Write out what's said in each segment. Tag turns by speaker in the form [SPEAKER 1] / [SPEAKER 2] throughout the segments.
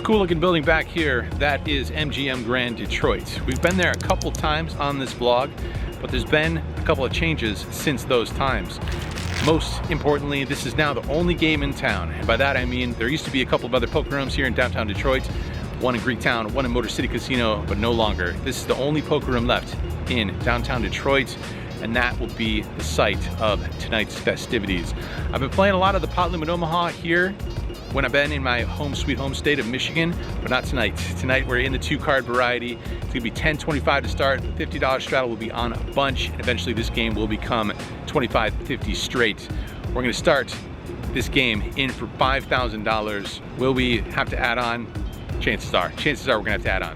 [SPEAKER 1] Cool looking building back here, that is MGM Grand Detroit. We've been there a couple times on this vlog, but there's been a couple of changes since those times. Most importantly, this is now the only game in town. And by that I mean there used to be a couple of other poker rooms here in downtown Detroit, one in Greektown, one in Motor City Casino, but no longer. This is the only poker room left in downtown Detroit, and that will be the site of tonight's festivities. I've been playing a lot of the Pot Limit Omaha here when I've been in my home sweet home state of Michigan, but not tonight. Tonight we're in the 2-card variety. It's gonna be $10.25 to start. The $50 straddle will be on a bunch, and eventually this game will become $25.50 straight. We're gonna start this game in for $5,000. Will we have to add on? Chances are we're gonna have to add on.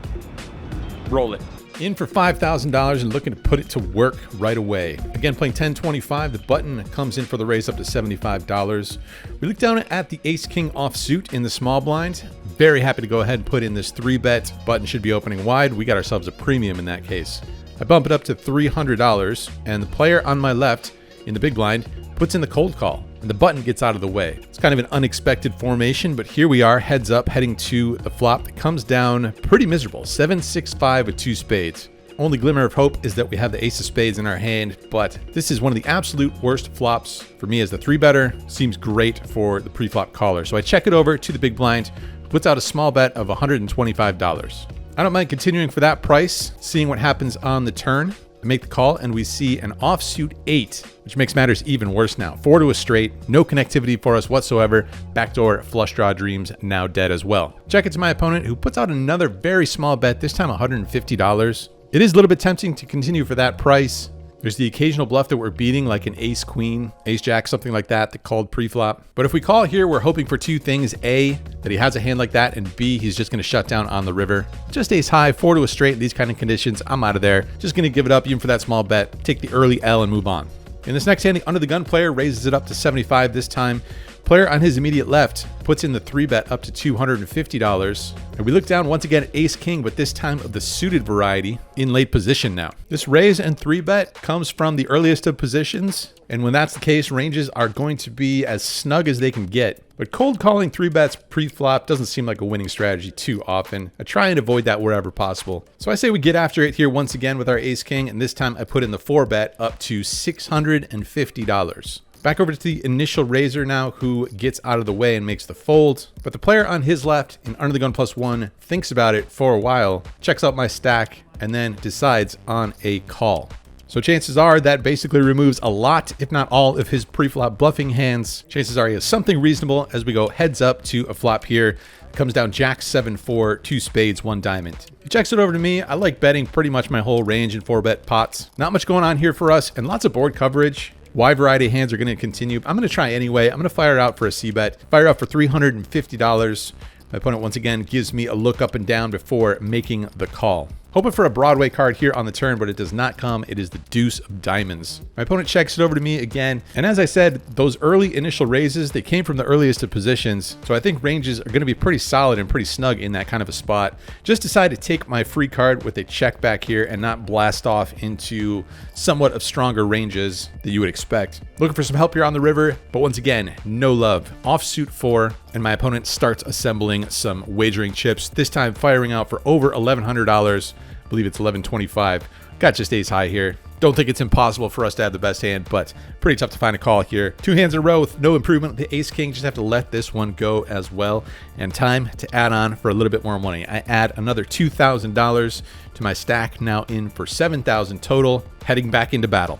[SPEAKER 1] Roll it.
[SPEAKER 2] In for $5,000 and looking to put it to work right away. Again, playing $10.25. The button comes in for the raise up to $75. We look down at the Ace-King offsuit in the small blind. Very happy to go ahead and put in this 3-bet. Button should be opening wide. We got ourselves a premium in that case. I bump it up to $300, and the player on my left in the big blind puts in the cold call, and the button gets out of the way. It's kind of an unexpected formation, but here we are, heads up, heading to the flop that comes down pretty miserable. 7-6-5 with 2 spades. Only glimmer of hope is that we have the ace of spades in our hand, but this is one of the absolute worst flops for me as the 3-better. Seems great for the pre-flop caller. So I check it over to the big blind, puts out a small bet of $125. I don't mind continuing for that price, seeing what happens on the turn. I make the call and we see an offsuit 8, which makes matters even worse now. 4 to a straight, no connectivity for us whatsoever. Backdoor flush draw dreams now dead as well. Check it to my opponent, who puts out another very small bet, this time $150. It is a little bit tempting to continue for that price. There's the occasional bluff that we're beating, like an ace queen, ace jack, something like that called pre-flop. But if we call here, we're hoping for 2 things. A, that he has a hand like that, and B, he's just gonna shut down on the river. Just ace high, 4 to a straight in these kind of conditions. I'm out of there. Just gonna give it up even for that small bet, take the early L and move on. In this next hand, the under the gun player raises it up to 75 this time. Player on his immediate left puts in the 3-bet up to $250. And we look down once again at Ace-King, but this time of the suited variety in late position now. This raise and 3-bet comes from the earliest of positions. And when that's the case, ranges are going to be as snug as they can get. But cold calling 3-bets pre-flop doesn't seem like a winning strategy too often. I try and avoid that wherever possible. So I say we get after it here once again with our Ace-King, and this time I put in the 4-bet up to $650. Back over to the initial raiser now, who gets out of the way and makes the fold. But the player on his left in under the gun +1 thinks about it for a while, checks out my stack, and then decides on a call. So chances are that basically removes a lot, if not all, of his pre-flop bluffing hands. Chances are he has something reasonable as we go heads up to a flop here. Comes down Jack 7-4, 2 spades, 1 diamond. He checks it over to me. I like betting pretty much my whole range in 4-bet pots. Not much going on here for us, and lots of board coverage. Wide variety of hands are going to continue. I'm going to try anyway. I'm going to fire out for a C-bet. Fire out for $350. My opponent once again gives me a look up and down before making the call. Hoping for a Broadway card here on the turn, but it does not come. It is the deuce of diamonds. My opponent checks it over to me again. And as I said, those early initial raises, they came from the earliest of positions. So I think ranges are going to be pretty solid and pretty snug in that kind of a spot. Just decided to take my free card with a check back here and not blast off into somewhat of stronger ranges that you would expect. Looking for some help here on the river, but once again, no love. Offsuit 4, and my opponent starts assembling some wagering chips, this time firing out for over $1,100. I believe it's $11.25. Got just ace high here. Don't think it's impossible for us to have the best hand, but pretty tough to find a call here. 2 hands in a row with no improvement. The Ace-King, just have to let this one go as well. And time to add on for a little bit more money. I add another $2,000 to my stack, now in for $7,000 total, heading back into battle.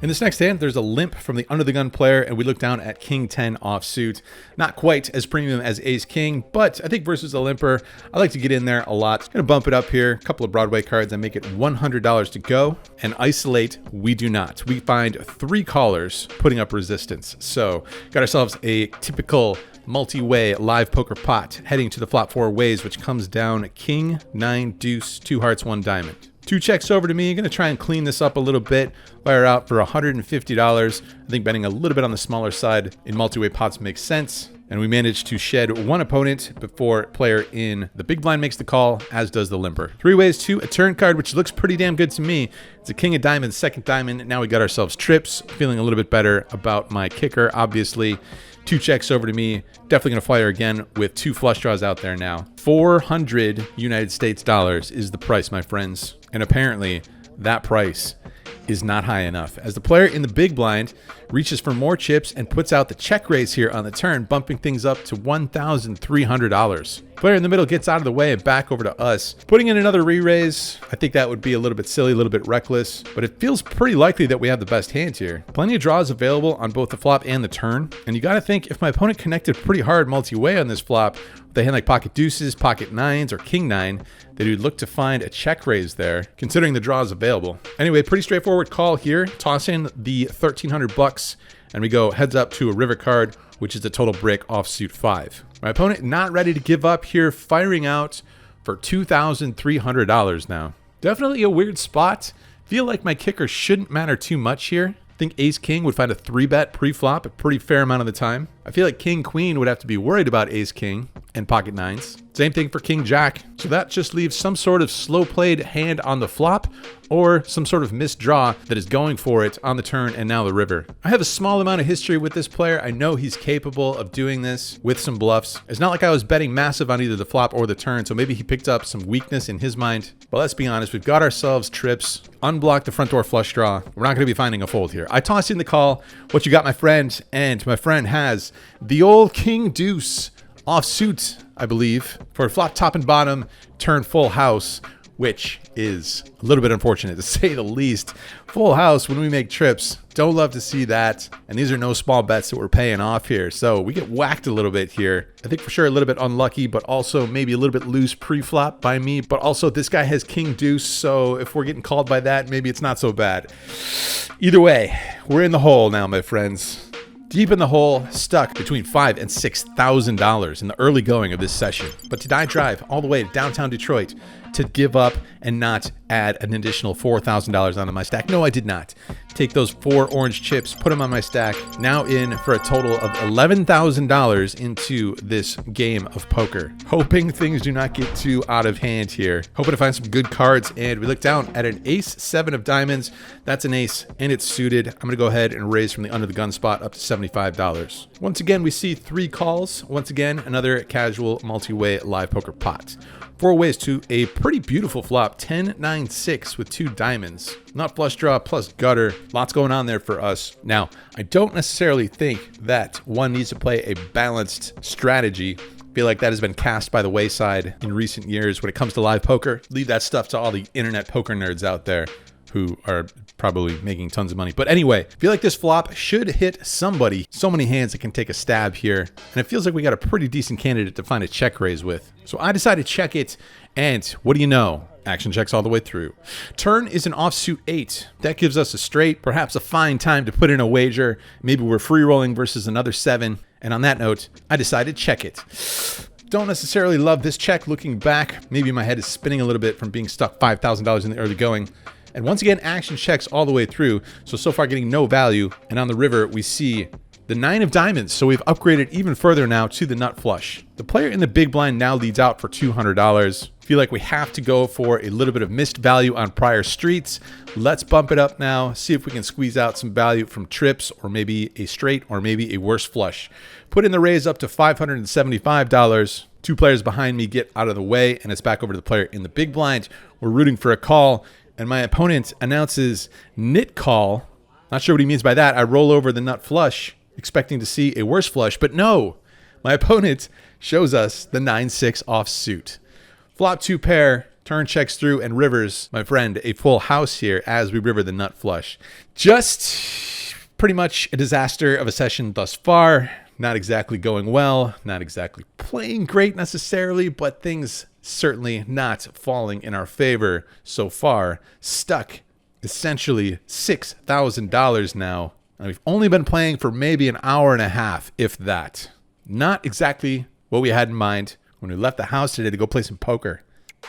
[SPEAKER 2] In this next hand, there's a limp from the under the gun player, and we look down at King 10 offsuit. Not quite as premium as Ace King, but I think versus a limper, I like to get in there a lot. Gonna bump it up here, a couple of Broadway cards, and make it $100 to go. And isolate, we do not. We find 3 callers putting up resistance. So got ourselves a typical multi-way live poker pot heading to the flop 4 ways, which comes down King, 9, deuce, 2 hearts, 1 diamond. 2 checks over to me. Going to try and clean this up a little bit. Fire out for $150. I think betting a little bit on the smaller side in multi-way pots makes sense. And we managed to shed 1 opponent before player in the big blind makes the call, as does the limper. 3 ways to a turn card, which looks pretty damn good to me. It's a king of diamonds, second diamond. Now we got ourselves trips. Feeling a little bit better about my kicker, obviously. 2 checks over to me. Definitely going to fire again with 2 flush draws out there now. 400 United States dollars is the price, my friends. And apparently that price is not high enough, as the player in the big blind reaches for more chips and puts out the check raise here on the turn, bumping things up to $1,300. Player in the middle gets out of the way and back over to us, putting in another re-raise. I think that would be a little bit silly, a little bit reckless, but it feels pretty likely that we have the best hand here. Plenty of draws available on both the flop and the turn, and you got to think if my opponent connected pretty hard multi-way on this flop, with a hand like pocket deuces, pocket nines, or king nine, that he'd look to find a check raise there, considering the draws available. Anyway, pretty straightforward call here. Toss in the 1,300 bucks, and we go heads up to a river card, which is the total brick offsuit 5. My opponent not ready to give up here, firing out for $2,300 now. Definitely a weird spot. Feel like my kicker shouldn't matter too much here. I think ace-king would find a 3-bet pre-flop a pretty fair amount of the time. I feel like king-queen would have to be worried about ace-king and pocket nines. Same thing for king-jack. So that just leaves some sort of slow-played hand on the flop or some sort of missed draw that is going for it on the turn and now the river. I have a small amount of history with this player. I know he's capable of doing this with some bluffs. It's not like I was betting massive on either the flop or the turn, so maybe he picked up some weakness in his mind. But let's be honest, we've got ourselves trips. Unblock the front door flush draw. We're not going to be finding a fold here. I toss in the call. What you got, my friend? And my friend has the old king deuce offsuit, I believe, for a flop top and bottom, turn full house, which is a little bit unfortunate to say the least. Full house when we make trips. Don't love to see that. And these are no small bets that we're paying off here. So we get whacked a little bit here. I think for sure a little bit unlucky, but also maybe a little bit loose pre-flop by me. But also this guy has king deuce. So if we're getting called by that, maybe it's not so bad. Either way, we're in the hole now, my friends. Deep in the hole, stuck between $5,000 and $6,000 in the early going of this session. But did I drive all the way to downtown Detroit to give up and not add an additional $4,000 onto my stack? No, I did not. Take those 4 orange chips, put them on my stack, now in for a total of $11,000 into this game of poker. Hoping things do not get too out of hand here. Hoping to find some good cards, and we look down at an ace-7 of diamonds. That's an ace, and it's suited. I'm gonna go ahead and raise from the under the gun spot up to $75. Once again, we see 3 calls. Once again, another casual multi-way live poker pot. 4 ways to a pretty beautiful flop, 10-9-6 with 2 diamonds. Not flush draw plus gutter. Lots going on there for us. Now, I don't necessarily think that one needs to play a balanced strategy. I feel like that has been cast by the wayside in recent years when it comes to live poker. Leave that stuff to all the internet poker nerds out there who are probably making tons of money. But anyway, I feel like this flop should hit somebody. So many hands that can take a stab here. And it feels like we got a pretty decent candidate to find a check raise with. So I decided to check it, and what do you know? Action checks all the way through. Turn is an offsuit 8. That gives us a straight, perhaps a fine time to put in a wager. Maybe we're free rolling versus another 7. And on that note, I decided to check it. Don't necessarily love this check looking back. Maybe my head is spinning a little bit from being stuck $5,000 in the early going. And once again, action checks all the way through. So far getting no value. And on the river, we see the 9 of diamonds. So we've upgraded even further now to the nut flush. The player in the big blind now leads out for $200. Feel like we have to go for a little bit of missed value on prior streets. Let's bump it up now. See if we can squeeze out some value from trips, or maybe a straight, or maybe a worse flush. Put in the raise up to $575. 2 players behind me get out of the way, and it's back over to the player in the big blind. We're rooting for a call. And my opponent announces nit call. Not sure what he means by that. I roll over the nut flush, expecting to see a worse flush, but no. My opponent shows us the 9-6 offsuit. Flop 2 pair, turn checks through, and rivers, my friend, a full house here as we river the nut flush. Just pretty much a disaster of a session thus far. Not exactly going well, not exactly playing great necessarily, but things certainly not falling in our favor so far. Stuck essentially $6,000 now. And we've only been playing for maybe an hour and a half, if that. Not exactly what we had in mind when we left the house today to go play some poker.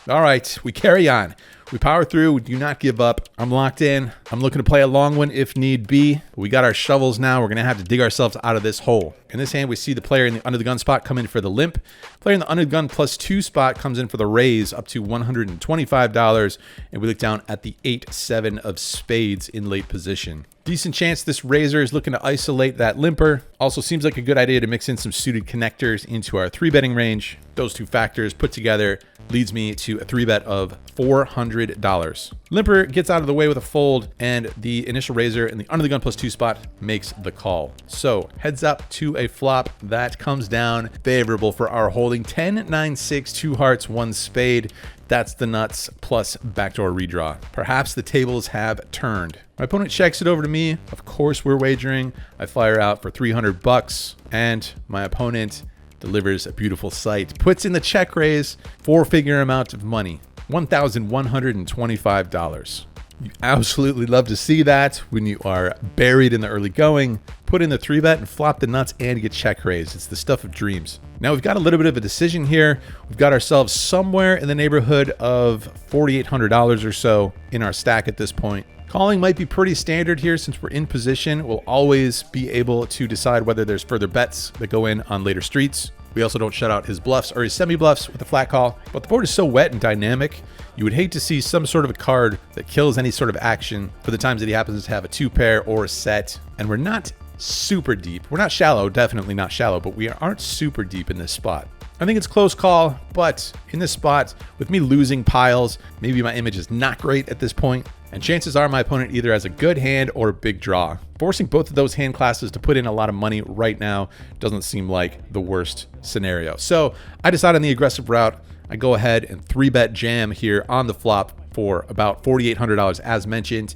[SPEAKER 2] All right, we carry on. We power through. We do not give up. I'm locked in. I'm looking to play a long one if need be. We got our shovels now. We're going to have to dig ourselves out of this hole. In this hand, we see the player in the under the gun spot come in for the limp. Player in the under the gun +2 spot comes in for the raise up to $125. And we look down at the 8-7 of spades in late position. Decent chance this raiser is looking to isolate that limper. Also seems like a good idea to mix in some suited connectors into our 3-betting range. Those two factors put together leads me to a 3-bet of $400. Limper gets out of the way with a fold, and the initial raiser in the under the gun +2 spot makes the call. So heads up to a flop that comes down favorable for our holding. 10, 9, 6, 2 hearts, 1 spade. That's the nuts plus backdoor redraw. Perhaps the tables have turned. My opponent checks it over to me. Of course, we're wagering. I fire out for $300, and my opponent delivers a beautiful sight. Puts in the check raise, 4-figure amount of money, $1,125. You absolutely love to see that when you are buried in the early going. Put in the 3-bet and flop the nuts and get check raised. It's the stuff of dreams. Now we've got a little bit of a decision here. We've got ourselves somewhere in the neighborhood of $4,800 or so in our stack at this point. Calling might be pretty standard here since we're in position. We'll always be able to decide whether there's further bets that go in on later streets. We also don't shut out his bluffs or his semi-bluffs with a flat call. But the board is so wet and dynamic, you would hate to see some sort of a card that kills any sort of action for the times that he happens to have a 2-pair or a set. And we're not super deep. We're not shallow, definitely not shallow, but we aren't super deep in this spot. I think it's close call, but in this spot, with me losing piles, maybe my image is not great at this point, and chances are my opponent either has a good hand or a big draw. Forcing both of those hand classes to put in a lot of money right now doesn't seem like the worst scenario. So I decide on the aggressive route. I go ahead and 3-bet jam here on the flop for about $4,800 as mentioned.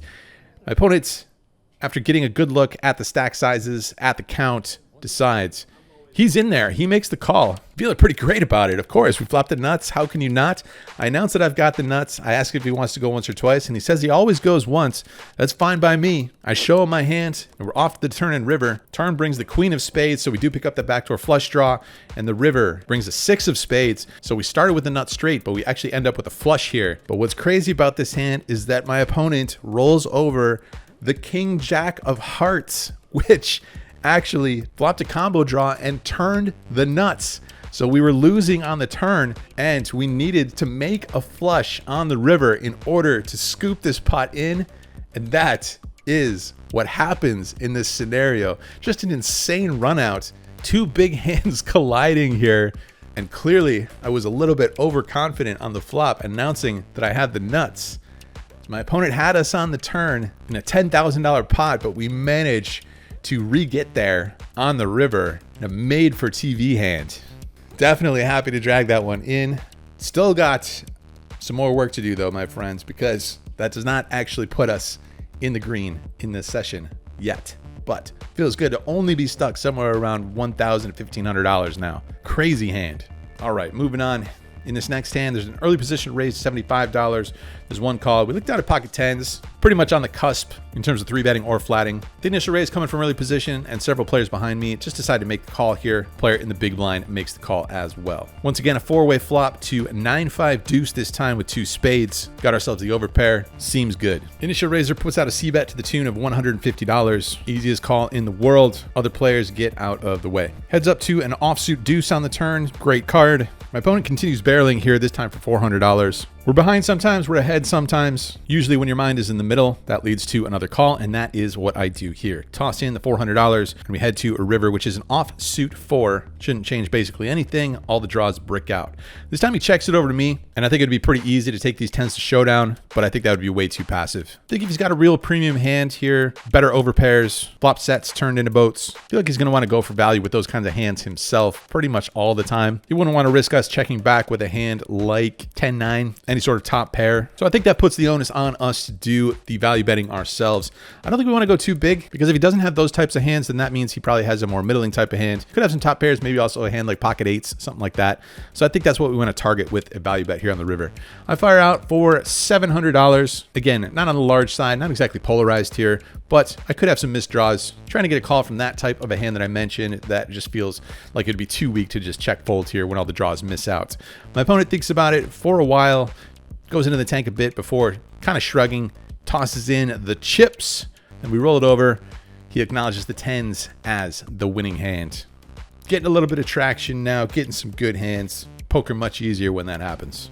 [SPEAKER 2] My opponent, after getting a good look at the stack sizes, at the count, decides he's in there. He makes the call. Feeling pretty great about it. Of course, we flopped the nuts. How can you not? I announce that I've got the nuts. I ask if he wants to go once or twice, and he says he always goes once. That's fine by me. I show him my hand, and we're off the turn and river. Turn brings the queen of spades, so we do pick up the backdoor flush draw, and the river brings a 6 of spades. So we started with the nut straight, but we actually end up with a flush here. But what's crazy about this hand is that my opponent rolls over the king jack of hearts, which actually flopped a combo draw and turned the nuts. So we were losing on the turn, and we needed to make a flush on the river in order to scoop this pot in. And that is what happens in this scenario. Just an insane run out. 2 big hands colliding here. And clearly I was a little bit overconfident on the flop, announcing that I had the nuts. My opponent had us on the turn in a $10,000 pot, but we managed to re-get there on the river in a made-for-TV hand. Definitely happy to drag that one in. Still got some more work to do though, my friends, because that does not actually put us in the green in this session yet. But feels good to only be stuck somewhere around $1,000 to $1,500 now. Crazy hand. All right, moving on. In this next hand, there's an early position raise, $75. There's one call. We looked down at pocket tens, pretty much on the cusp in terms of 3-betting or flatting. The initial raise coming from early position and several players behind me just decided to make the call here. Player in the big blind makes the call as well. Once again, a 4-way flop to 9-5 deuce this time with 2 spades. Got ourselves the overpair. Seems good. Initial raiser puts out a C-bet to the tune of $150. Easiest call in the world. Other players get out of the way. Heads up to an offsuit deuce on the turn. Great card. My opponent continues barreling here, this time for $400. We're behind sometimes, we're ahead sometimes. Usually when your mind is in the middle, that leads to another call, and that is what I do here. Toss in the $400, and we head to a river, which is an offsuit 4. Shouldn't change basically anything. All the draws brick out. This time he checks it over to me, and I think it'd be pretty easy to take these 10s to showdown, but I think that would be way too passive. I think if he's got a real premium hand here, better overpairs, flop sets turned into boats, I feel like he's going to want to go for value with those kinds of hands himself pretty much all the time. He wouldn't want to risk us checking back with a hand like 10-9, any sort of top pair. So I think that puts the onus on us to do the value betting ourselves. I don't think we want to go too big, because if he doesn't have those types of hands, then that means he probably has a more middling type of hand. Could have some top pairs, maybe also a hand like pocket 8s, something like that. So I think that's what we want to target with a value bet here on the river. I fire out for $700. Again, not on the large side, not exactly polarized here, but I could have some missed draws. Trying to get a call from that type of a hand that I mentioned that just feels like it'd be too weak to just check fold here when all the draws miss out. My opponent thinks about it for a while, goes into the tank a bit before kind of shrugging, tosses in the chips, and we roll it over. He acknowledges the 10s as the winning hand. Getting a little bit of traction now, getting some good hands. Poker much easier when that happens.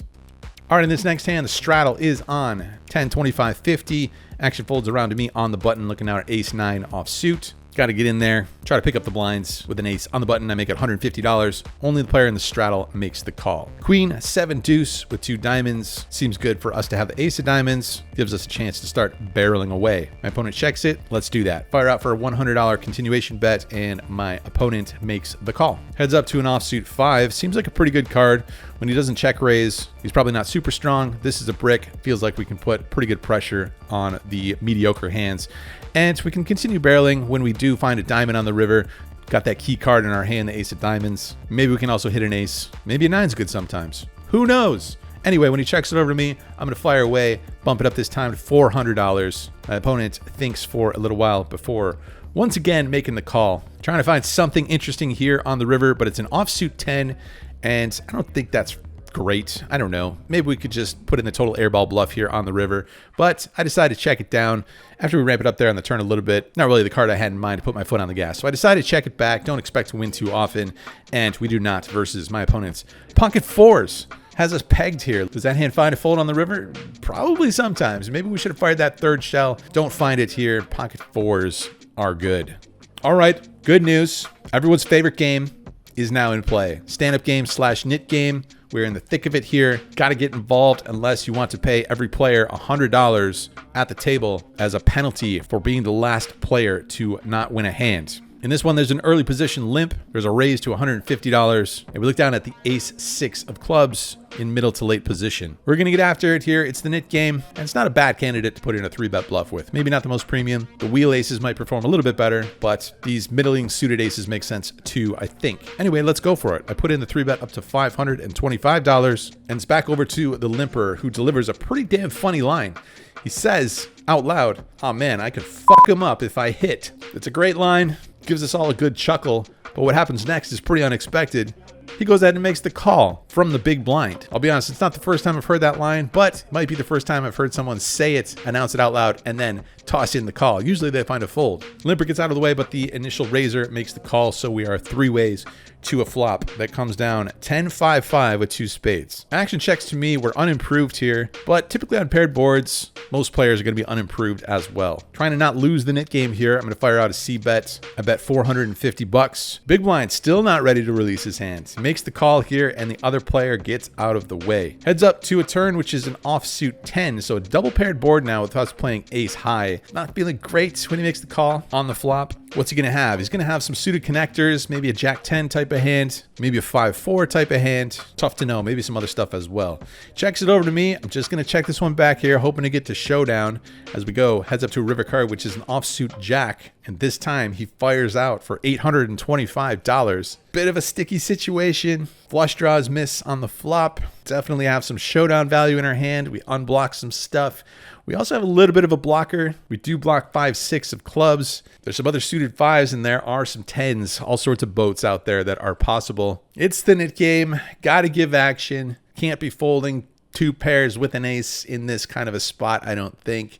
[SPEAKER 2] All right, in this next hand, the straddle is on 10, 25, 50. Action folds around to me on the button, looking out at ace 9 offsuit. Got to get in there, try to pick up the blinds with an ace on the button. I make it $150. Only the player in the straddle makes the call. Queen 7 deuce with 2 diamonds. Seems good for us to have the ace of diamonds. Gives us a chance to start barreling away. My opponent checks it. Let's do that. Fire out for a $100 continuation bet, and my opponent makes the call. Heads up to an offsuit 5. Seems like a pretty good card. When he doesn't check raise, he's probably not super strong. This is a brick. Feels like we can put pretty good pressure on the mediocre hands. And we can continue barreling when we do find a diamond on the river. Got that key card in our hand, the ace of diamonds. Maybe we can also hit an ace. Maybe a 9's good sometimes. Who knows? Anyway, when he checks it over to me, I'm going to fire away, bump it up this time to $400. My opponent thinks for a little while before once again making the call. Trying to find something interesting here on the river, but it's an offsuit 10, and I don't think that's great. I don't know. Maybe we could just put in the total airball bluff here on the river, but I decided to check it down after we ramp it up there on the turn a little bit. Not really the card I had in mind to put my foot on the gas. So I decided to check it back. Don't expect to win too often, and we do not versus my opponent's pocket 4s. Has us pegged here. Does that hand find a fold on the river? Probably sometimes. Maybe we should have fired that 3rd shell. Don't find it here. Pocket 4s are good. All right, good news. Everyone's favorite game is now in play. Stand-up game / knit game. We're in the thick of it here. Got to get involved unless you want to pay every player $100 at the table as a penalty for being the last player to not win a hand. In this one, there's an early position limp. There's a raise to $150. And we look down at the ace 6 of clubs in middle to late position. We're going to get after it here. It's the knit game, and it's not a bad candidate to put in a 3-bet bluff with. Maybe not the most premium. The wheel aces might perform a little bit better, but these middling suited aces make sense too, I think. Anyway, let's go for it. I put in the 3-bet up to $525, and it's back over to the limper, who delivers a pretty damn funny line. He says out loud, "Oh man, I could fuck him up if I hit." It's a great line. Gives us all a good chuckle, but what happens next is pretty unexpected. He goes ahead and makes the call from the big blind. I'll be honest, it's not the first time I've heard that line, but it might be the first time I've heard someone say it, announce it out loud, and then toss in the call. Usually they find a fold. Limper gets out of the way, but the initial raiser makes the call, so we are 3 ways to a flop that comes down 10-5-5 with 2 spades. Action checks to me were unimproved here, but typically on paired boards, most players are going to be unimproved as well. Trying to not lose the knit game here, I'm going to fire out a C bet. I bet $450. Big blind still not ready to release his hand. He makes the call here, and the other player gets out of the way. Heads up to a turn, which is an offsuit 10, so a double paired board now with us playing ace high. Not feeling great when he makes the call on the flop. What's he going to have? He's going to have some suited connectors, maybe a jack 10 type of hand, maybe a 5-4 type of hand. Tough to know. Maybe some other stuff as well. Checks it over to me. I'm just going to check this one back here, hoping to get to showdown as we go. Heads up to a river card, which is an offsuit jack, and this time he fires out for $825. Bit of a sticky situation. Flush draws miss on the flop. Definitely have some showdown value in our hand. We unblock some stuff. We also have a little bit of a blocker. We do block 5-6 of clubs. There's some other suited 5s, and there are some 10s. All sorts of boats out there that are possible. It's the knit game. Got to give action. Can't be folding 2 pairs with an ace in this kind of a spot, I don't think.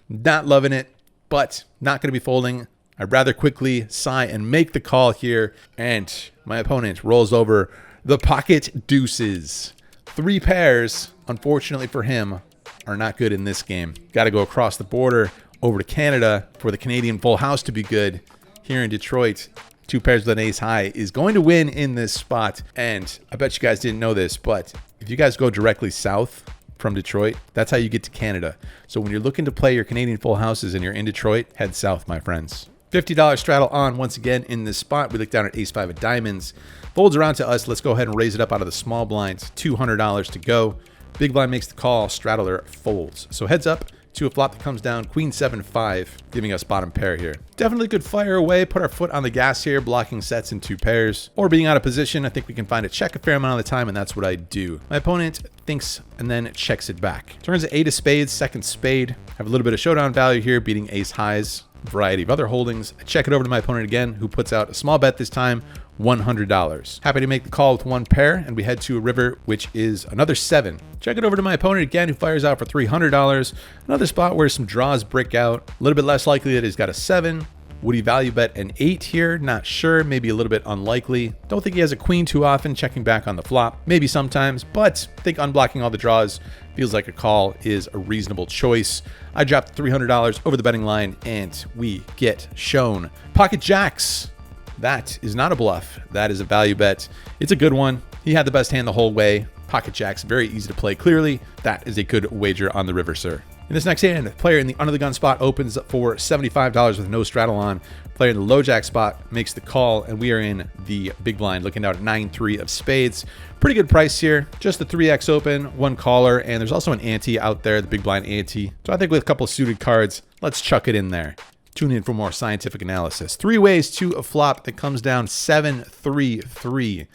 [SPEAKER 2] Not loving it, but not going to be folding. I'd rather quickly sigh and make the call here, and my opponent rolls over the pocket deuces. 3 pairs, unfortunately for him, are not good in this game. Got to go across the border over to Canada for the Canadian full house to be good. Here in Detroit, 2 pairs with an ace high is going to win in this spot. And I bet you guys didn't know this, but if you guys go directly south from Detroit, that's how you get to Canada. So when you're looking to play your Canadian full houses and you're in Detroit, head south, my friends. $50 straddle on once again in this spot. We look down at ace 5 of diamonds. Folds around to us. Let's go ahead and raise it up out of the small blinds. $200 to go. Big blind makes the call. Straddler folds. So heads up to a flop that comes down. Queen 7-5, giving us bottom pair here. Definitely could fire away, put our foot on the gas here, blocking sets in 2 pairs. Or being out of position, I think we can find a check a fair amount of the time, and that's what I do. My opponent thinks and then checks it back. Turns to 8 of spades, second spade. Have a little bit of showdown value here, beating ace highs. Variety of other holdings. I check it over to my opponent again, who puts out a small bet this time, $100. Happy to make the call with 1 pair, and we head to a river, which is another 7. Check it over to my opponent again, who fires out for $300. Another spot where some draws break out. A little bit less likely that he's got a 7. Would he value bet an 8 here? Not sure. Maybe a little bit unlikely. Don't think he has a queen too often, checking back on the flop. Maybe sometimes, but I think unblocking all the draws feels like a call is a reasonable choice. I dropped $300 over the betting line, and we get shown pocket jacks. That is not a bluff. That is a value bet. It's a good one. He had the best hand the whole way. Pocket jacks, very easy to play clearly. That is a good wager on the river, sir. In this next hand, player in the under the gun spot opens for $75 with no straddle on. Player in the low jack spot makes the call, and we are in the big blind looking out at 9-3 of spades. Pretty good price here. Just the 3x open, one caller, and there's also an ante out there, the big blind ante. So I think with a couple suited cards, let's chuck it in there. Tune in for more scientific analysis. 3 ways to a flop that comes down 7-3-3.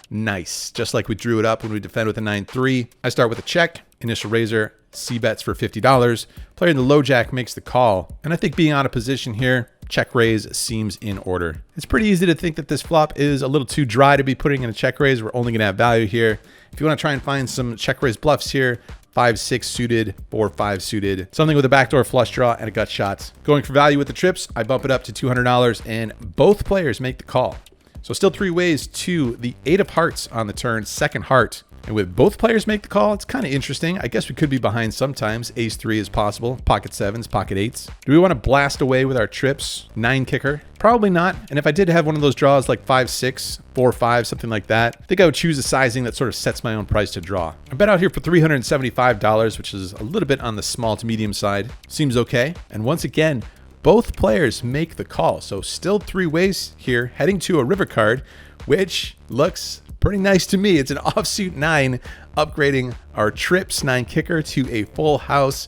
[SPEAKER 2] Nice. Just like we drew it up when we defend with a 9-3. I start with a check, initial raiser, C bets for $50. Player in the low jack makes the call. And I think being out of position here, check raise seems in order. It's pretty easy to think that this flop is a little too dry to be putting in a check raise. We're only going to have value here. If you want to try and find some check raise bluffs here, 5-6 suited, 4-5 suited, something with a backdoor flush draw and a gut shot. Going for value with the trips, I bump it up to $200, and both players make the call. So still 3 ways to the 8 of hearts on the turn, second heart. And with both players make the call, it's kind of interesting. I guess we could be behind sometimes. Ace-3 is possible. Pocket 7s, pocket 8s. Do we want to blast away with our trips? 9 kicker? Probably not. And if I did have one of those draws like 5-6, 4-5, something like that, I think I would choose a sizing that sort of sets my own price to draw. I bet out here for $375, which is a little bit on the small to medium side. Seems okay. And once again, both players make the call. So still 3 ways here, heading to a river card, which looks pretty nice to me. It's an offsuit 9, upgrading our trips 9 kicker to a full house.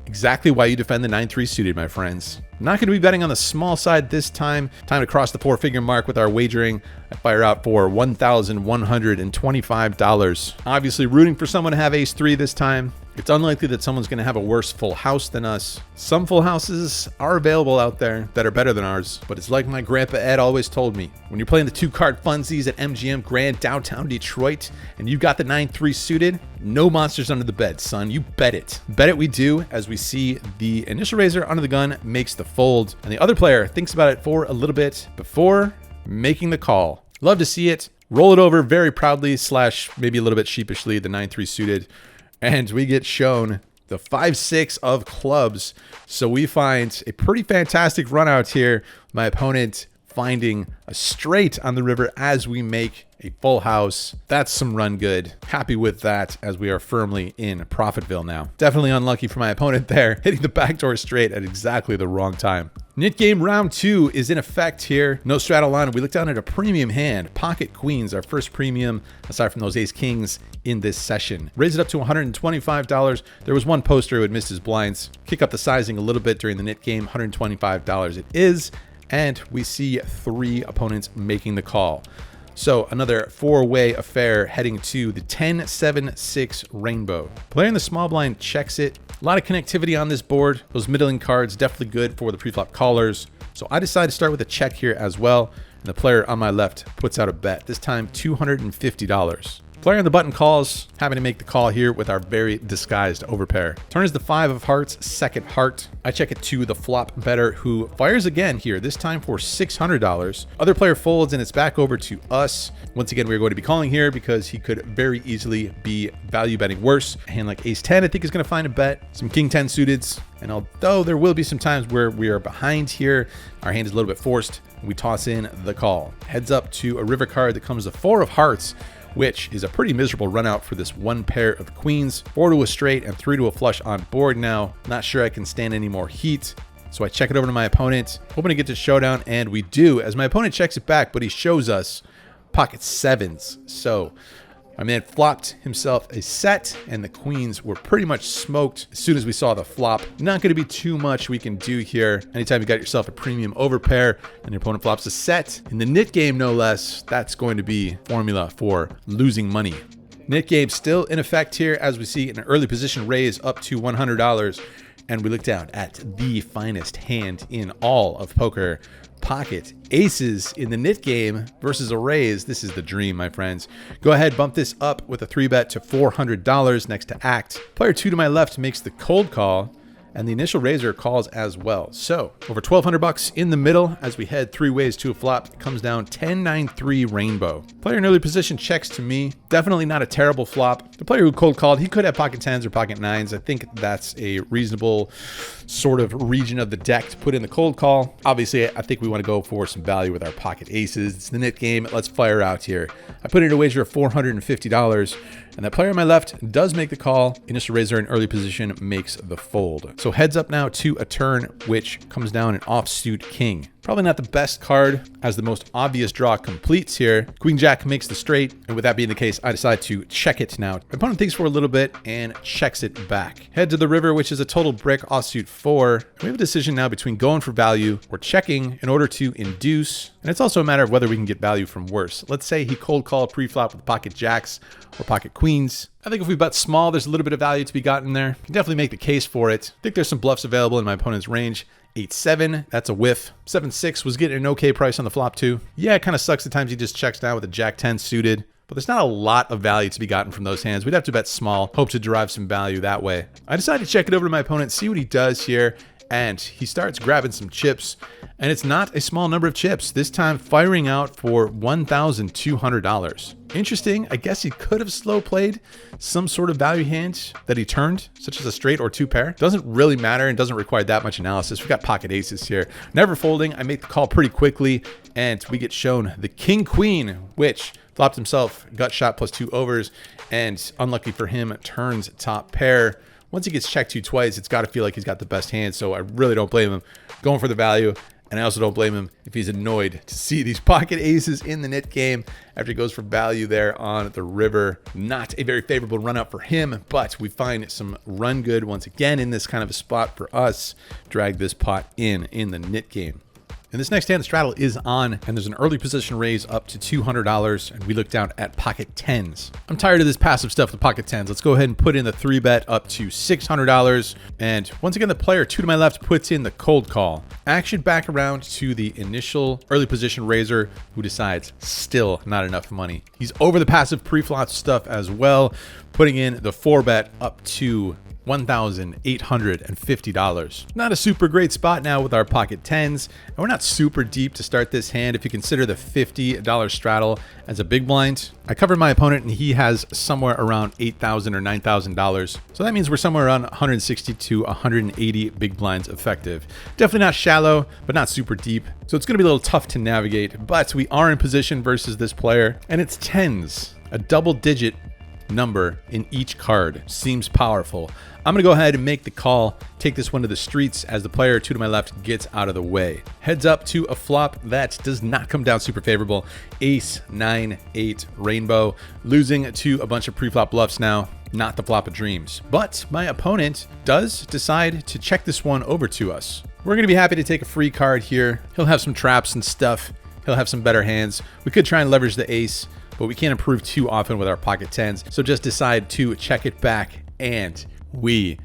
[SPEAKER 2] Exactly why you defend the 9-3 suited, my friends. Not going to be betting on the small side this time. Time to cross the 4-figure mark with our wagering. I fire out for $1,125. Obviously rooting for someone to have ace-3 this time. It's unlikely that someone's going to have a worse full house than us. Some full houses are available out there that are better than ours, but it's like my grandpa Ed always told me. When you're playing the 2-card funsies at MGM Grand downtown Detroit, and you've got the 9-3 suited, no monsters under the bed, son. You bet it. Bet it we do, as we see the initial raiser under the gun makes the fold, and the other player thinks about it for a little bit before making the call. Love to see it. Roll it over very proudly / maybe a little bit sheepishly, the 9-3 suited. And we get shown the 5-6 of clubs. So we find a pretty fantastic run out here. My opponent finding a straight on the river as we make a full house. That's some run good. Happy with that, as we are firmly in Profitville now. Definitely unlucky for my opponent there, hitting the backdoor straight at exactly the wrong time. Knit game round 2 is in effect here. No straddle on. We look down at a premium hand. Pocket queens, our first premium, aside from those ace kings in this session. Raise it up to $125. There was one poster who had missed his blinds. Kick up the sizing a little bit during the knit game. $125 it is. And we see 3 opponents making the call. So another 4-way affair heading to the 10-7-6 rainbow. Player in the small blind checks it. A lot of connectivity on this board. Those middling cards definitely good for the preflop callers. So I decide to start with a check here as well. And the player on my left puts out a bet, this time $250. Player on the button calls, having to make the call here with our very disguised overpair. Turn is the 5 of hearts, second heart. I check it to the flop better, who fires again here, this time for $600. Other player folds and it's back over to us. Once again, we're going to be calling here because he could very easily be value betting worse. A hand like ace 10, I think, is going to find a bet. Some king 10 suiteds. And although there will be some times where we are behind here, our hand is a little bit forced, and we toss in the call. Heads up to a river card that comes the 4 of hearts, which is a pretty miserable run out for this one pair of queens. 4 to a straight and 3 to a flush on board now. Not sure I can stand any more heat. So I check it over to my opponent, hoping to get to showdown, and we do, as my opponent checks it back, but he shows us pocket 7s. So my man flopped himself a set, and the queens were pretty much smoked as soon as we saw the flop. Not going to be too much we can do here. Anytime you got yourself a premium overpair and your opponent flops a set, in the knit game no less, that's going to be formula for losing money. Knit game still in effect here, as we see an early position raise up to $100. And we look down at the finest hand in all of poker. Pocket aces in the knit game versus a raise. This is the dream, my friends. Go ahead, bump this up with a 3-bet to $400 next to act. Player 2 to my left makes the cold call, and the initial raiser calls as well. So over 1,200 bucks in the middle as we head 3 ways to a flop. It comes down 10-9-3 rainbow. Player in early position checks to me. Definitely not a terrible flop. The player who cold called, he could have pocket 10s or pocket 9s. I think that's a reasonable sort of region of the deck to put in the cold call. Obviously, I think we want to go for some value with our pocket aces. It's the nit game. Let's fire out here. I put in a wager of $450, and that player on my left does make the call. Initial raiser in early position makes the fold. So heads up now to a turn, which comes down an offsuit king. Probably not the best card as the most obvious draw completes here. Queen Jack makes the straight, and with that being the case, I decide to check it now. My opponent thinks for a little bit and checks it back. Head to the river, which is a total brick, offsuit 4. We have a decision now between going for value or checking in order to induce, and it's also a matter of whether we can get value from worse. Let's say he cold called pre-flop with pocket jacks or pocket queens. I think if we bet small, there's a little bit of value to be gotten there. Can definitely make the case for it. I think there's some bluffs available in my opponent's range. 8-7, that's a whiff. 7-6 was getting an okay price on the flop too. Yeah, it kind of sucks at times he just checks down with a jack 10 suited, but there's not a lot of value to be gotten from those hands. We'd have to bet small, hope to derive some value that way. I decided to check it over to my opponent, see what he does here, and he starts grabbing some chips, and it's not a small number of chips, this time firing out for $1,200. Interesting, I guess he could have slow played some sort of value hand that he turned, such as a straight or 2 pair. Doesn't really matter and doesn't require that much analysis. We've got pocket aces here. Never folding, I make the call pretty quickly, and we get shown the king queen, which flopped himself, gut shot plus 2 overs, and unlucky for him, turns top pair. Once he gets checked to twice, it's got to feel like he's got the best hand, so I really don't blame him going for the value. And I also don't blame him if he's annoyed to see these pocket aces in the nit game after he goes for value there on the river. Not a very favorable run out for him, but we find some run good once again in this kind of a spot for us. Drag this pot in the nit game. In this next hand, the straddle is on, and there's an early position raise up to $200, and we look down at pocket 10s. I'm tired of this passive stuff with pocket 10s. Let's go ahead and put in the 3-bet up to $600. And once again, the player 2 to my left puts in the cold call. Action back around to the initial early position raiser, who decides still not enough money. He's over the passive pre-flop stuff as well, putting in the 4-bet up to $1,850. Not a super great spot now with our pocket 10s, and we're not super deep to start this hand if you consider the $50 straddle as a big blind. I covered my opponent and he has somewhere around $8,000 or $9,000. So that means we're somewhere around 160 to 180 big blinds effective. Definitely not shallow, but not super deep. So it's going to be a little tough to navigate, but we are in position versus this player, and it's 10s, a double-digit number in each card. Seems powerful. I'm gonna go ahead and make the call, take this one to the streets as the player 2 to my left gets out of the way. Heads up to a flop that does not come down super favorable. Ace 9-8 rainbow, losing to a bunch of pre-flop bluffs now. Not the flop of dreams, but my opponent does decide to check this one over to us. We're gonna be happy to take a free card here. He'll have some traps and stuff. He'll have some better hands. We could try and leverage the ace, but we can't improve too often with our pocket 10s. So just decide to check it back, and we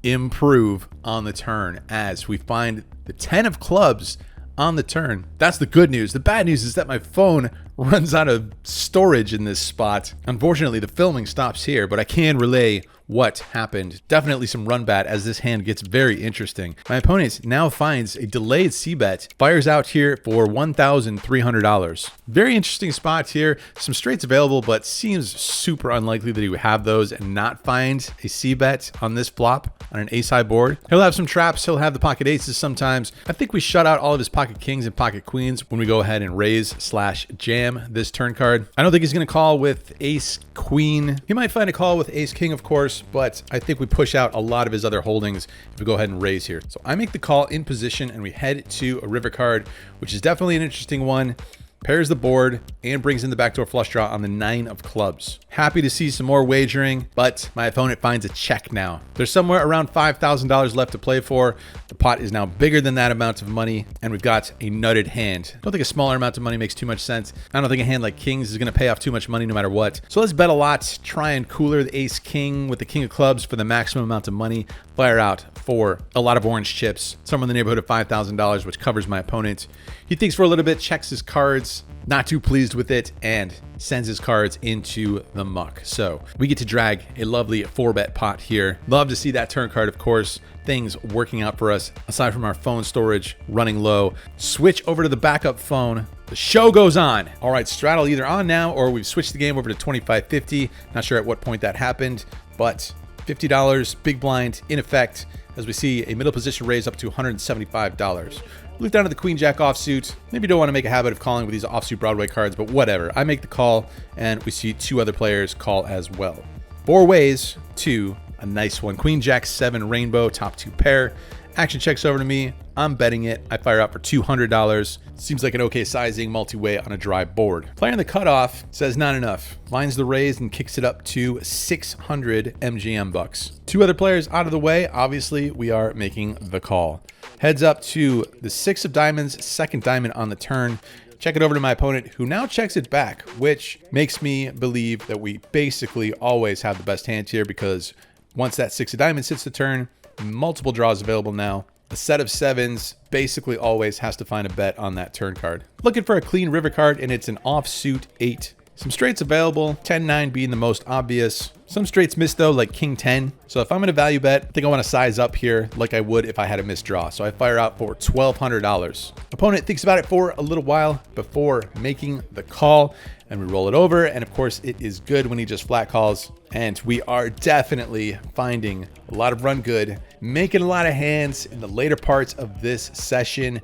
[SPEAKER 2] improve on the turn as we find the 10 of clubs on the turn. That's the good news. The bad news is that my phone runs out of storage in this spot. Unfortunately, the filming stops here, but I can relay what happened. Definitely some run bat as this hand gets very interesting. My opponent now finds a delayed c-bet, fires out here for $1,300. Very interesting spot here. Some straights available, but seems super unlikely that he would have those and not find a c-bet on this flop on an ace-high board. He'll have some traps. He'll have the pocket aces sometimes. I think we shut out all of his pocket kings and pocket queens when we go ahead and raise/jam this turn card. I don't think he's going to call with ace queen. He might find a call with ace king, of course, but I think we push out a lot of his other holdings if we go ahead and raise here. So I make the call in position and we head to a river card, which is definitely an interesting one. Pairs the board and brings in the backdoor flush draw on the 9 of clubs. Happy to see some more wagering, but my opponent finds a check now. There's somewhere around $5,000 left to play for. The pot is now bigger than that amount of money, and we've got a nutted hand. I don't think a smaller amount of money makes too much sense. I don't think a hand like kings is going to pay off too much money no matter what. So let's bet a lot, try and cooler the ace king with the king of clubs for the maximum amount of money. Fire out for a lot of orange chips, somewhere in the neighborhood of $5,000, which covers my opponent. He thinks for a little bit, checks his cards, cards, not too pleased with it, and sends his cards into the muck. So we get to drag a lovely 4-bet pot here. Love to see that turn card, of course. Things working out for us aside from our phone storage running low. Switch over to the backup phone. The show goes on. All right, straddle either on now or we've switched the game over to 25.50. Not sure at what point that happened, but $50 big blind in effect as we see a middle position raise up to $175. Look down at the Queen Jack offsuit. Maybe don't want to make a habit of calling with these offsuit Broadway cards, but whatever. I make the call and we see two other players call as well. 4 ways to a nice one. Queen Jack 7 rainbow, top 2 pair. Action checks over to me. I'm betting it. I fire out for $200. Seems like an okay sizing multi-way on a dry board. Player in the cutoff says not enough. Lines the raise and kicks it up to 600 MGM bucks. 2 other players out of the way. Obviously, we are making the call. Heads up to the 6 of diamonds, second diamond on the turn. Check it over to my opponent, who now checks it back, which makes me believe that we basically always have the best hand here, because once that 6 of diamonds hits the turn, multiple draws available now. A set of 7s basically always has to find a bet on that turn card. Looking for a clean river card, and it's an offsuit 8. Some straights available, 10-9 being the most obvious. Some straights missed though, like King 10. So if I'm gonna value bet, I think I wanna size up here like I would if I had a missed draw. So I fire out for $1,200. Opponent thinks about it for a little while before making the call, and we roll it over. And of course it is good when he just flat calls. And we are definitely finding a lot of run good, making a lot of hands in the later parts of this session.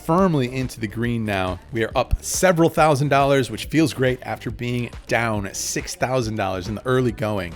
[SPEAKER 2] Firmly into the green now. We are up several $1,000s, which feels great after being down $6,000 in the early going.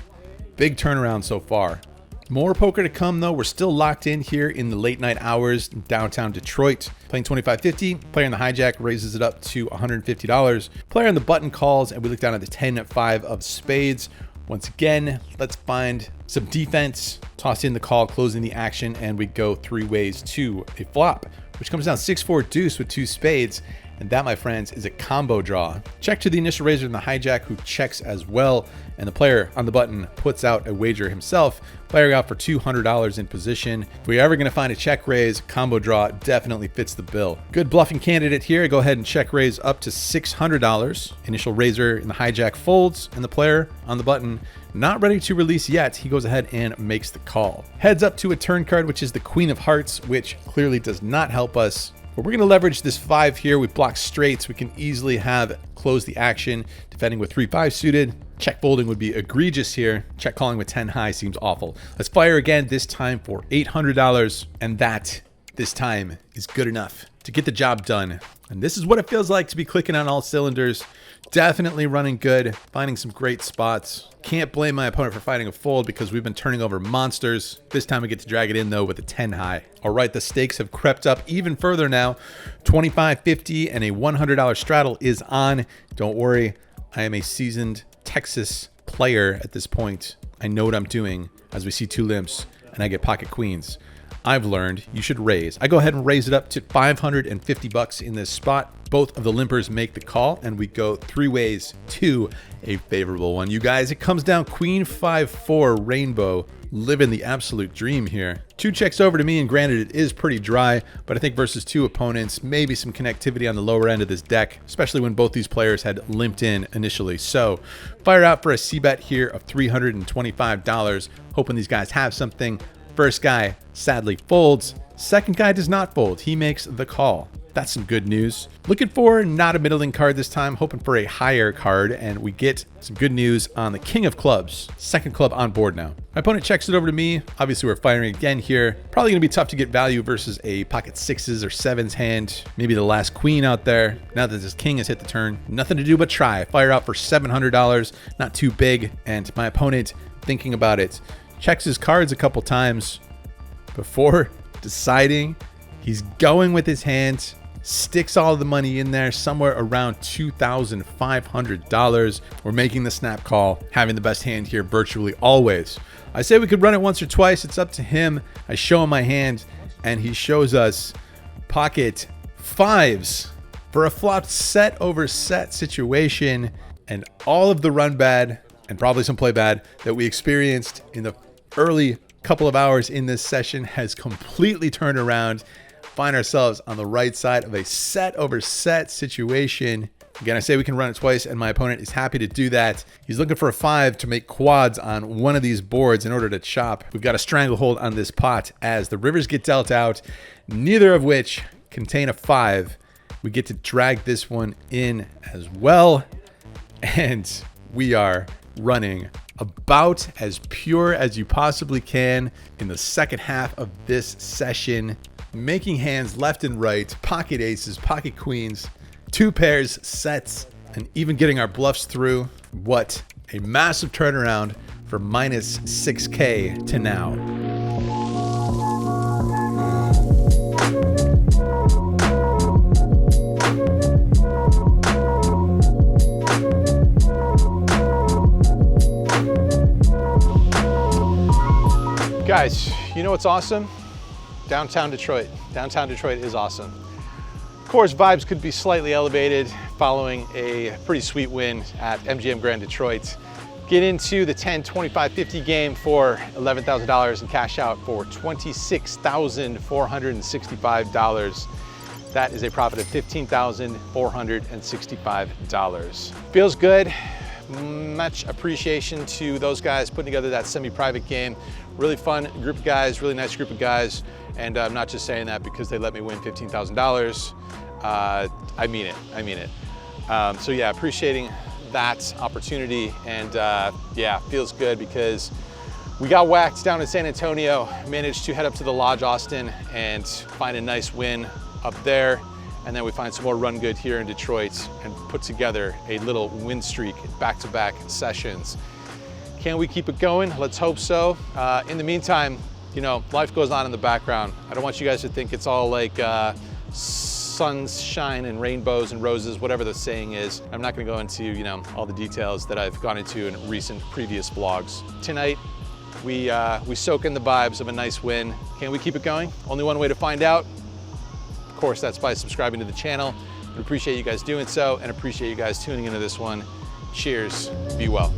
[SPEAKER 2] Big turnaround so far. More poker to come though. We're still locked in here in the late night hours in downtown Detroit. Playing 25.50. Player in the hijack raises it up to $150. Player in the button calls, and we look down at the 10-5 of spades. Once again, let's find some defense. Toss in the call, closing the action, and we go 3 ways to a flop, which comes down 6-4 deuce with 2 spades. And that, my friends, is a combo draw. Check to the initial raiser in the hijack, who checks as well. And the player on the button puts out a wager himself. Player out for $200 in position. If we're ever going to find a check raise, combo draw definitely fits the bill. Good bluffing candidate here. Go ahead and check raise up to $600. Initial raiser in the hijack folds, and the player on the button not ready to release yet. He goes ahead and makes the call. Heads up to a turn card, which is the Queen of Hearts, which clearly does not help us. But we're going to leverage this 5 here. We block straights. We can easily have close the action, defending with 3-5 suited. Check folding would be egregious here. Check calling with 10 high seems awful. Let's fire again, this time for $800. And that, this time, is good enough to get the job done. And this is what it feels like to be clicking on all cylinders. Definitely running good, finding some great spots. Can't blame my opponent for fighting a fold because we've been turning over monsters. This time we get to drag it in though with a 10 high. All right, the stakes have crept up even further now. 25.50 and a $100 straddle is on. Don't worry, I am a seasoned Texas player at this point. I know what I'm doing as we see 2 limps and I get pocket queens. I've learned you should raise. I go ahead and raise it up to $550 in this spot. Both of the limpers make the call, and we go 3 ways to a favorable one. You guys, it comes down Queen 5-4 rainbow, living the absolute dream here. 2 checks over to me, and granted it is pretty dry, but I think versus 2 opponents, maybe some connectivity on the lower end of this deck, especially when both these players had limped in initially. So fire out for a C-bet here of $325, hoping these guys have something. First guy sadly folds. Second guy does not fold. He makes the call. That's some good news. Looking for not a middling card this time, hoping for a higher card, and we get some good news on the King of Clubs. Second club on board now. My opponent checks it over to me. Obviously, we're firing again here. Probably going to be tough to get value versus a pocket 6s or 7s hand. Maybe the last queen out there. Now that this king has hit the turn, nothing to do but try. Fire out for $700. Not too big, and my opponent, thinking about it, checks his cards a couple times before deciding. He's going with his hands, sticks all the money in there, somewhere around $2,500. We're making the snap call, having the best hand here virtually always. I say we could run it once or twice. It's up to him. I show him my hand, and he shows us pocket 5s for a flopped set over set situation. And all of the run bad and probably some play bad that we experienced in the early couple of hours in this session has completely turned around. find ourselves on the right side of a set over set situation. Again, I say we can run it twice, and my opponent is happy to do that. He's looking for a 5 to make quads on one of these boards in order to chop. We've got a stranglehold on this pot as the rivers get dealt out, neither of which contain a 5. We get to drag this one in as well, and we are running about as pure as you possibly can in the second half of this session, making hands left and right, pocket aces, pocket queens, 2 pairs, sets, and even getting our bluffs through. What a massive turnaround for minus 6K to now.
[SPEAKER 1] Guys, you know what's awesome? Downtown Detroit. Downtown Detroit is awesome. Of course, vibes could be slightly elevated following a pretty sweet win at MGM Grand Detroit. Get into the 10, 25, 50 game for $11,000 and cash out for $26,465. That is a profit of $15,465. Feels good. Much appreciation to those guys putting together that semi-private game. Really fun group of guys, really nice group of guys. And I'm not just saying that because they let me win $15,000. I mean it, I mean it. So yeah, appreciating that opportunity. And yeah, feels good because we got whacked down in San Antonio, managed to head up to the Lodge Austin and find a nice win up there. And then we find some more run good here in Detroit and put together a little win streak, back-to-back sessions. Can we keep it going? Let's hope so. In the meantime, you know, life goes on in the background. I don't want you guys to think it's all like sunshine and rainbows and roses, whatever the saying is. I'm not gonna go into, you know, all the details that I've gone into in recent previous vlogs. Tonight, we soak in the vibes of a nice win. Can we keep it going? Only one way to find out. Of course, that's by subscribing to the channel. I appreciate you guys doing so and appreciate you guys tuning into this one. Cheers, be well.